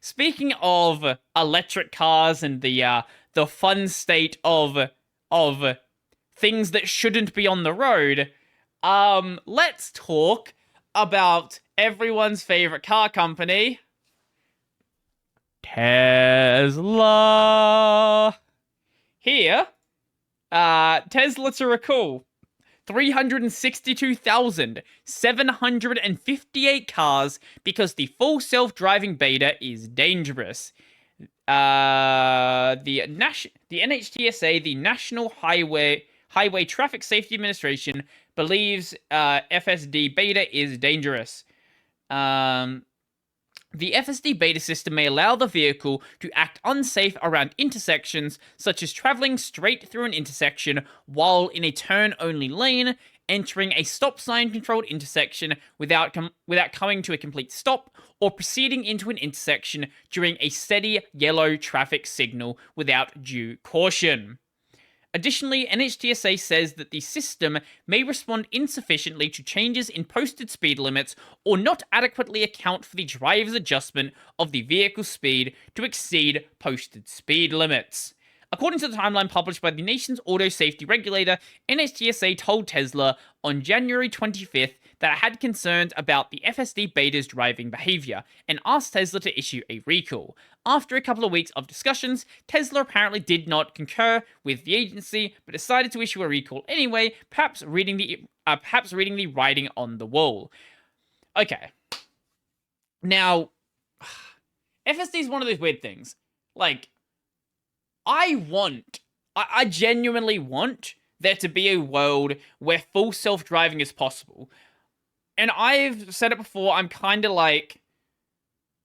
Speaking of electric cars and the fun state of things that shouldn't be on the road, let's talk about everyone's favorite car company, Tesla. Here, Tesla to recall 362,758 cars because the full self-driving beta is dangerous. The NHTSA, the National Highway Traffic Safety Administration, believes FSD beta is dangerous. The FSD beta system may allow the vehicle to act unsafe around intersections, such as traveling straight through an intersection while in a turn-only lane, entering a stop sign-controlled intersection without coming to a complete stop, or proceeding into an intersection during a steady yellow traffic signal without due caution. Additionally, NHTSA says that the system may respond insufficiently to changes in posted speed limits or not adequately account for the driver's adjustment of the vehicle's speed to exceed posted speed limits. According to the timeline published by the nation's auto safety regulator, NHTSA told Tesla on January 25th that it had concerns about the FSD beta's driving behavior and asked Tesla to issue a recall. After a couple of weeks of discussions, Tesla apparently did not concur with the agency, but decided to issue a recall anyway, perhaps reading the writing on the wall. Okay. Now, FSD is one of those weird things. Like, I genuinely want there to be a world where full self-driving is possible. And I've said it before, I'm kind of like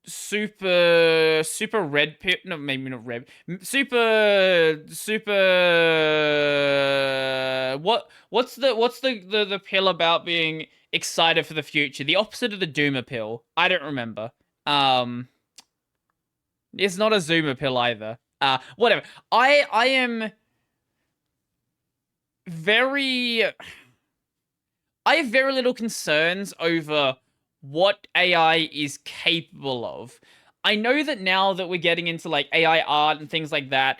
super red pill, no, maybe not red, super what's the pill about being excited for the future? The opposite of the doomer pill. I don't remember. It's not a zoomer pill either. Whatever. I am very I have very little concerns over what AI is capable of. I know that now that we're getting into like AI art and things like that,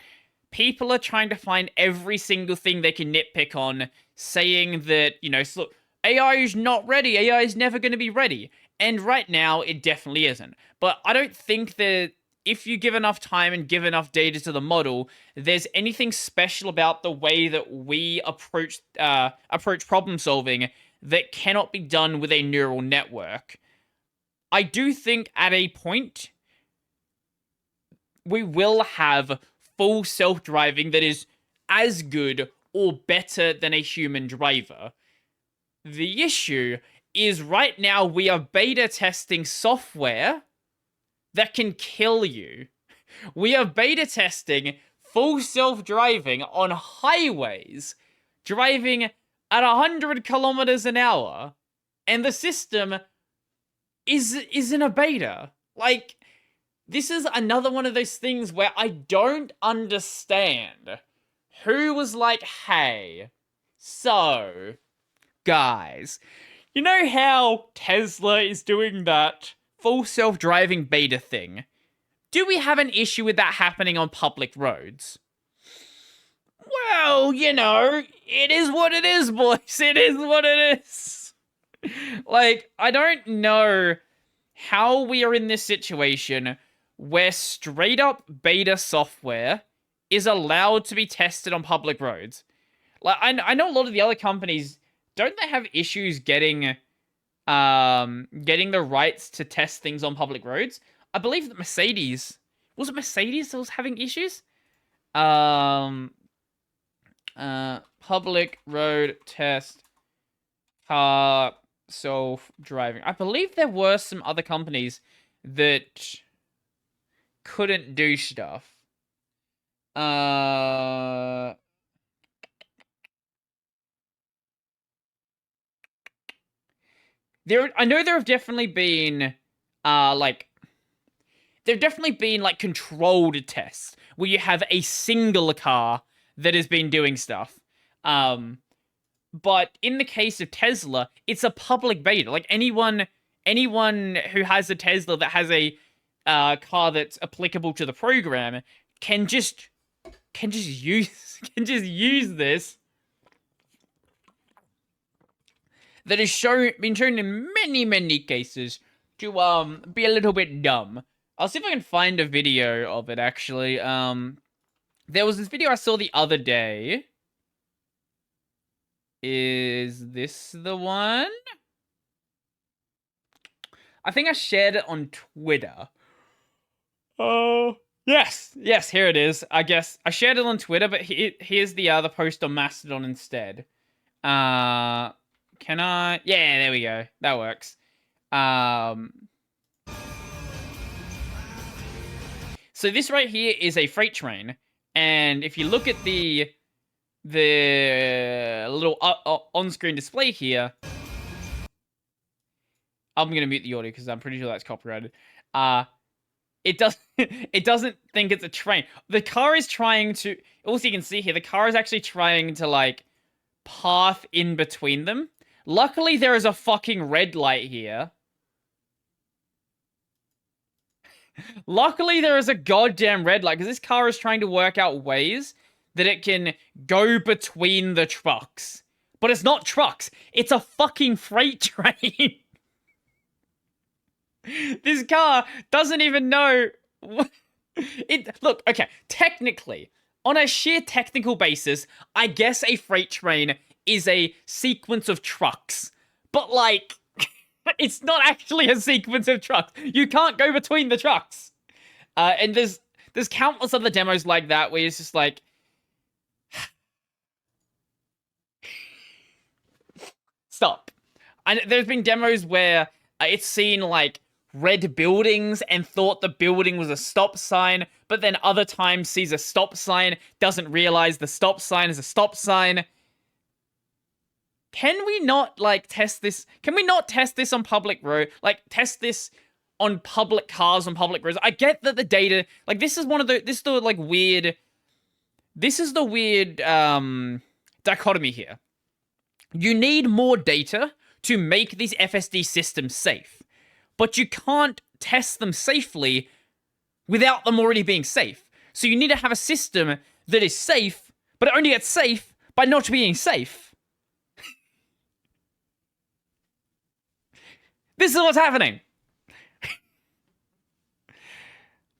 people are trying to find every single thing they can nitpick on, saying that, look, AI is not ready, AI is never going to be ready. And right now, it definitely isn't. But I don't think that if you give enough time and give enough data to the model, there's anything special about the way that we approach problem solving that cannot be done with a neural network. I do think at a point we will have full self-driving that is as good or better than a human driver. The issue is right now we are beta testing software that can kill you. We are beta testing full self-driving on highways, driving at 100 kilometers an hour, and the system is in a beta. Like, this is another one of those things where I don't understand who was like, hey, so, guys, you know how Tesla is doing that full self-driving beta thing? Do we have an issue with that happening on public roads? Well, it is what it is, boys. It is what it is. Like, I don't know how we are in this situation where straight up beta software is allowed to be tested on public roads. Like, I know a lot of the other companies, don't they have issues getting the rights to test things on public roads? I believe that was it Mercedes that was having issues? Public road test car self-driving. I believe there were some other companies that couldn't do stuff. I know there have definitely been controlled tests where you have a single car that has been doing stuff. But in the case of Tesla, it's a public beta. Like, anyone who has a Tesla that has a car that's applicable to the program can just use this. That has been shown in many cases to be a little bit dumb. I'll see if I can find a video of it actually. There was this video I saw the other day. Is this the one? I think I shared it on Twitter. Oh, yes, here it is. I guess I shared it on Twitter, but here's the other post on Mastodon instead. Can I? Yeah, there we go. That works. So this right here is a freight train, and if you look at the little on-screen display here, I'm gonna mute the audio because I'm pretty sure that's copyrighted. It doesn't think it's a train. The car is trying to. Also, you can see here the car is actually trying to like path in between them. Luckily, there is a fucking red light here. Luckily, there is a goddamn red light, because this car is trying to work out ways that it can go between the trucks. But it's not trucks. It's a fucking freight train. This car doesn't even know... Look, okay, technically, on a sheer technical basis, I guess a freight train is a sequence of trucks. But, like, it's not actually a sequence of trucks. You can't go between the trucks. And there's countless other demos like that where it's just like... Stop. And there's been demos where it's seen, like, red buildings and thought the building was a stop sign, but then other times sees a stop sign, doesn't realize the stop sign is a stop sign. Can we not, like, test this? Can we not test this on public road? Like, test this on public cars on public roads? I get that the data, like, this is the weird dichotomy here. You need more data to make these FSD systems safe, but you can't test them safely without them already being safe. So you need to have a system that is safe, but it only gets safe by not being safe. This is what's happening.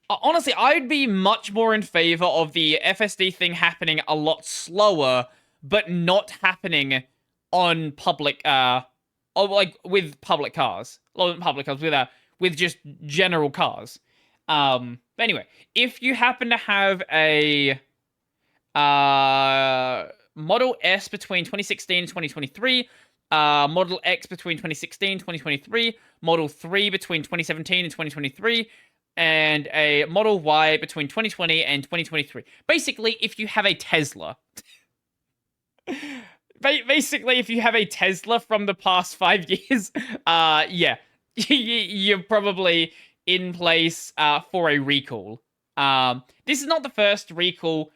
Honestly, I'd be much more in favor of the FSD thing happening a lot slower, but not happening on public, or like with public cars. Well, public cars, with just general cars. Anyway, if you happen to have a Model S between 2016 and 2023, Model X between 2016 and 2023, Model 3 between 2017 and 2023, and a Model Y between 2020 and 2023. Basically, if you have a Tesla. Basically, if you have a Tesla from the past 5 years, yeah, you're probably in place for a recall. This is not the first recall,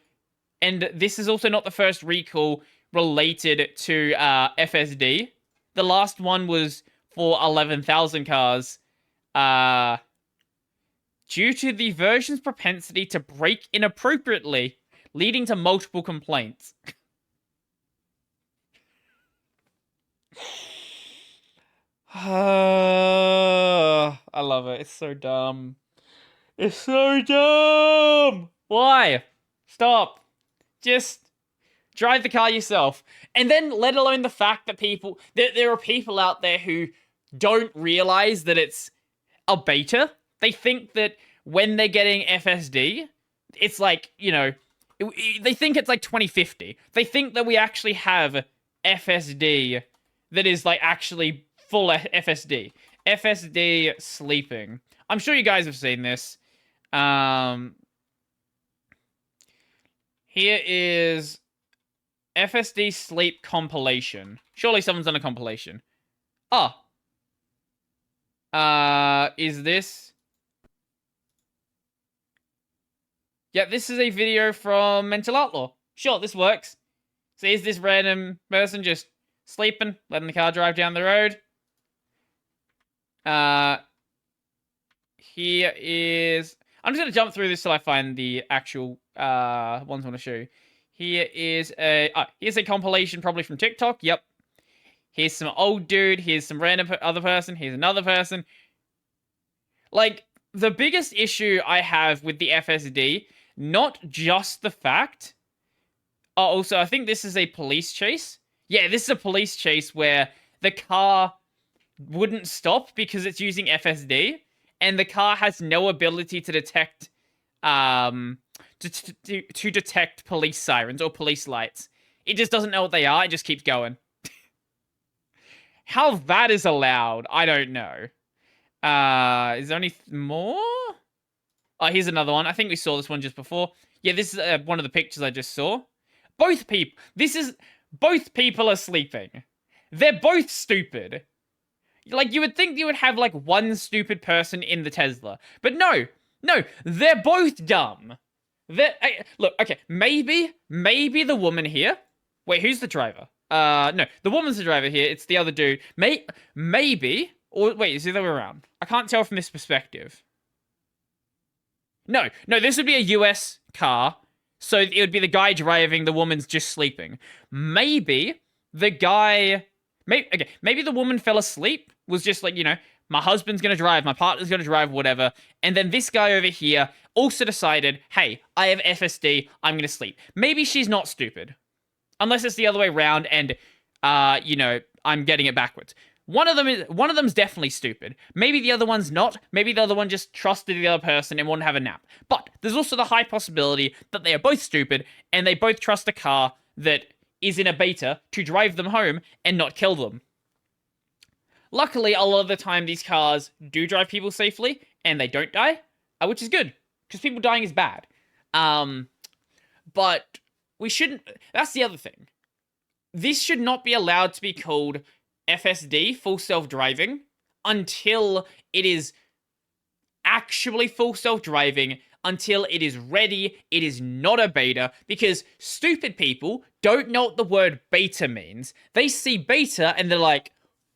and this is also not the first recall related to FSD. The last one was for 11,000 cars, due to the version's propensity to brake inappropriately, leading to multiple complaints. I love it. It's so dumb. It's so dumb! Why? Stop. Just drive the car yourself. And then, let alone the fact that there are people out there who don't realize that it's a beta. They think that when they're getting FSD, it's like, you know, they think it's like 2050. They think that we actually have FSD that is like actually full FSD. FSD sleeping. I'm sure you guys have seen this. Here is FSD sleep compilation. Surely someone's done a compilation. Oh. Is this? Yeah, this is a video from Mental Outlaw. Sure, this works. So is this random person just sleeping, letting the car drive down the road? Here is. I'm just gonna jump through this till I find the actual ones I want to show you. Here is here's a compilation probably from TikTok. Yep. Here's some old dude. Here's some random other person. Here's another person. Like, the biggest issue I have with the FSD, not just the fact. Oh, also, I think this is a police chase. Yeah, this is a police chase where the car wouldn't stop because it's using FSD, and the car has no ability to detect, to detect police sirens or police lights. It just doesn't know what they are. It just keeps going. How that is allowed, I don't know. Is there any more? Oh, here's another one. I think we saw this one just before. Yeah, this is one of the pictures I just saw. Both people are sleeping. They're both stupid. Like, you would think you would have, like, one stupid person in the Tesla. But no, they're both dumb. Look, okay, maybe the woman here. Wait, who's the driver? No, the woman's the driver here. It's the other dude. Maybe, or wait, is it the other way around? I can't tell from this perspective. No, this would be a US car. So it would be the guy driving, the woman's just sleeping. Maybe the guy... maybe the woman fell asleep, was just like, my husband's gonna drive, my partner's gonna drive, whatever. And then this guy over here also decided, hey, I have FSD, I'm gonna sleep. Maybe she's not stupid. Unless it's the other way around and, I'm getting it backwards. One of them's definitely stupid. Maybe the other one's not. Maybe the other one just trusted the other person and wanted to have a nap. But there's also the high possibility that they are both stupid and they both trust a car that is in a beta to drive them home and not kill them. Luckily, a lot of the time, these cars do drive people safely and they don't die, which is good because people dying is bad. But we shouldn't. That's the other thing. This should not be allowed to be called FSD, full self-driving, until it is actually full self-driving, until it is ready, it is not a beta, because stupid people don't know what the word beta means. They see beta and they're like,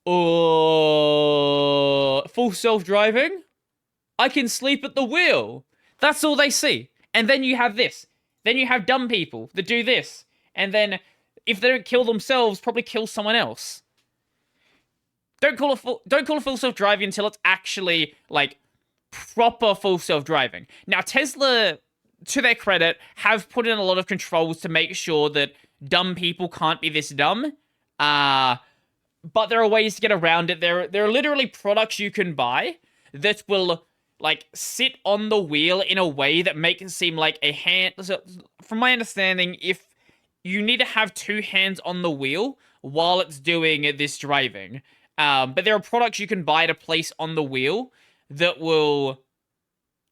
oh, full self-driving? I can sleep at the wheel. That's all they see. And then you have this. Then you have dumb people that do this. And then, if they don't kill themselves, probably kill someone else. Don't call it full self-driving until it's actually, like, proper full self-driving. Now, Tesla, to their credit, have put in a lot of controls to make sure that dumb people can't be this dumb. But there are ways to get around it. There are literally products you can buy that will, like, sit on the wheel in a way that makes it seem like a hand... So, from my understanding, if you need to have two hands on the wheel while it's doing this driving. But there are products you can buy to place on the wheel that will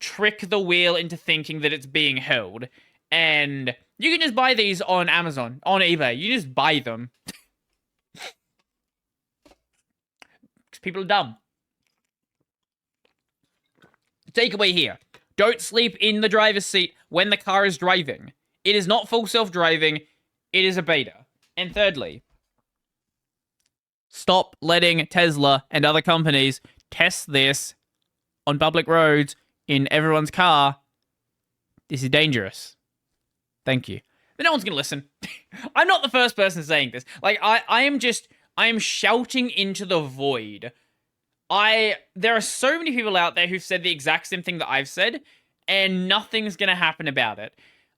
trick the wheel into thinking that it's being held. And you can just buy these on Amazon, on eBay. You just buy them. Because people are dumb. Takeaway here. Don't sleep in the driver's seat when the car is driving. It is not full self-driving. It is a beta. And thirdly, stop letting Tesla and other companies test this on public roads in everyone's car. This is dangerous. Thank you. But no one's going to listen. I'm not the first person saying this. Like, I am shouting into the void. There are so many people out there who've said the exact same thing that I've said, and nothing's going to happen about it.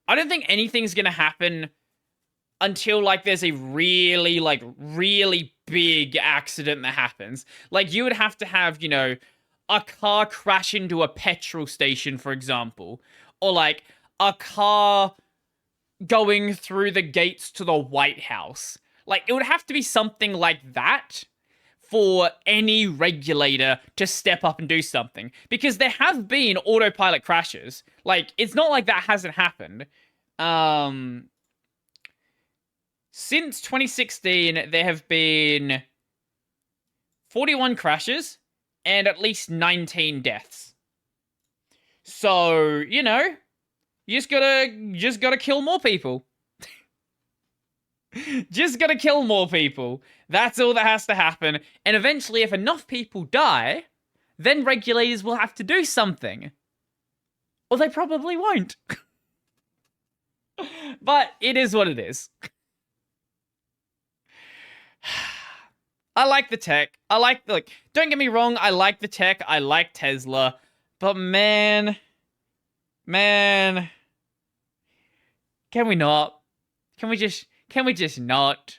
I don't think anything's going to happen until, like, there's a really big accident that happens. Like, you would have to have, a car crash into a petrol station, for example. Or, like, a car going through the gates to the White House. Like, it would have to be something like that for any regulator to step up and do something. Because there have been autopilot crashes. Like, it's not like that hasn't happened. Since 2016, there have been 41 crashes and at least 19 deaths. So, you just gotta kill more people. Just gotta kill more people. That's all that has to happen. And eventually, if enough people die, then regulators will have to do something. Or they probably won't. But it is what it is. I like the tech. Don't get me wrong, I like the tech. I like Tesla. But man, can we not? Can we just not?